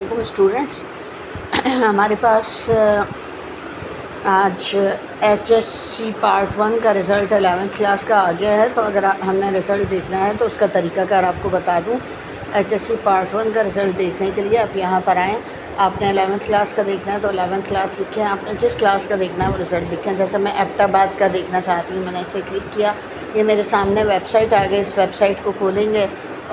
Students, ہمارے پاس آج HSC part 1 کا رزلٹ 11th کلاس کا آ گیا ہے۔ تو اگر ہم نے رزلٹ دیکھنا ہے تو اس کا طریقہ کار آپ کو بتا دوں۔ HSC پارٹ 1 کا رزلٹ دیکھنے کے لیے آپ یہاں پر آئیں۔ آپ نے 11th کلاس کا دیکھنا ہے تو 11th کلاس لکھیں، آپ نے جس کلاس کا دیکھنا ہے وہ رزلٹ لکھیں۔ جیسے میں ایبٹ آباد کا دیکھنا چاہتی ہوں، میں نے اسے کلک کیا، یہ میرے سامنے ویب سائٹ آ گئی۔ اس ویب سائٹ کو کھولیں گے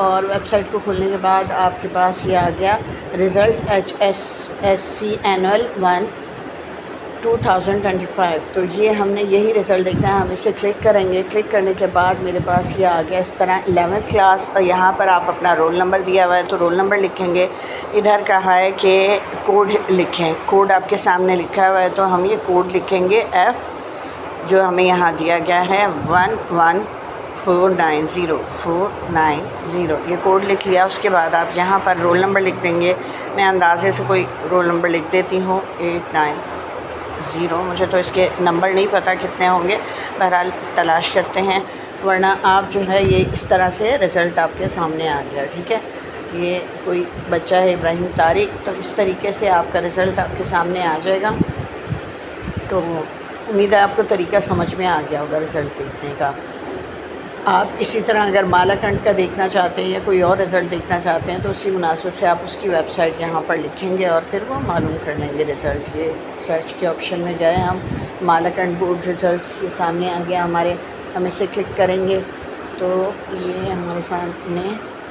اور ویب سائٹ کو کھولنے کے بعد آپ کے پاس یہ آ گیا رزلٹ HSC اینول 1 2025۔ تو یہ ہم نے یہی رزلٹ دیکھنا ہے، ہم اسے کلک کریں گے۔ کلک کرنے کے بعد میرے پاس یہ آ گیا اس طرح 11th کلاس، اور یہاں پر آپ اپنا رول نمبر دیا ہوا ہے تو رول نمبر لکھیں گے۔ ادھر کہا ہے کہ کوڈ لکھیں، کوڈ آپ کے سامنے لکھا ہوا ہے تو ہم یہ کوڈ لکھیں گے F جو ہمیں یہاں دیا گیا ہے 11490 یہ کوڈ لکھ لیا۔ اس کے بعد آپ یہاں پر رول نمبر لکھ دیں گے۔ میں اندازے سے کوئی رول نمبر لکھ دیتی ہوں 890، مجھے تو اس کے نمبر نہیں پتہ کتنے ہوں گے، بہرحال تلاش کرتے ہیں، ورنہ آپ جو ہے یہ اس طرح سے رزلٹ آپ کے سامنے آ گیا، ٹھیک ہے۔ یہ کوئی بچہ ہے ابراہیم طارق، تو اس طریقے سے آپ کا رزلٹ آپ کے سامنے آ جائے گا۔ تو امید ہے آپ کو طریقہ سمجھ میں آ گیا ہوگا رزلٹ دیکھنے کا۔ آپ اسی طرح اگر مالاکنڈ کا دیکھنا چاہتے ہیں یا کوئی اور رزلٹ دیکھنا چاہتے ہیں تو اسی مناسبت سے آپ اس کی ویب سائٹ یہاں پر لکھیں گے اور پھر وہ معلوم کر لیں گے رزلٹ۔ یہ سرچ کے آپشن میں گئے ہم، مالاکنڈ بورڈ رزلٹ یہ سامنے آ گیا ہمارے، ہم اسے کلک کریں گے تو یہ ہمارے سامنے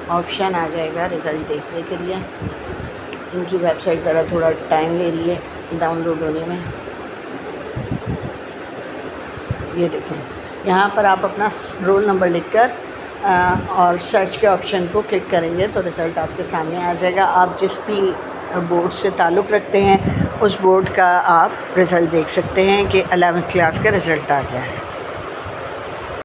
آپشن آ جائے گا رزلٹ دیکھنے کے لیے۔ ان کی ویب سائٹ ذرا تھوڑا ٹائم لے رہی ہے ڈاؤن لوڈ ہونے میں۔ یہ دیکھیں، یہاں پر آپ اپنا رول نمبر لکھ کر اور سرچ کے آپشن کو کلک کریں گے تو رزلٹ آپ کے سامنے آ جائے گا۔ آپ جس بھی بورڈ سے تعلق رکھتے ہیں اس بورڈ کا آپ رزلٹ دیکھ سکتے ہیں کہ 11th کلاس کا رزلٹ آ گیا ہے۔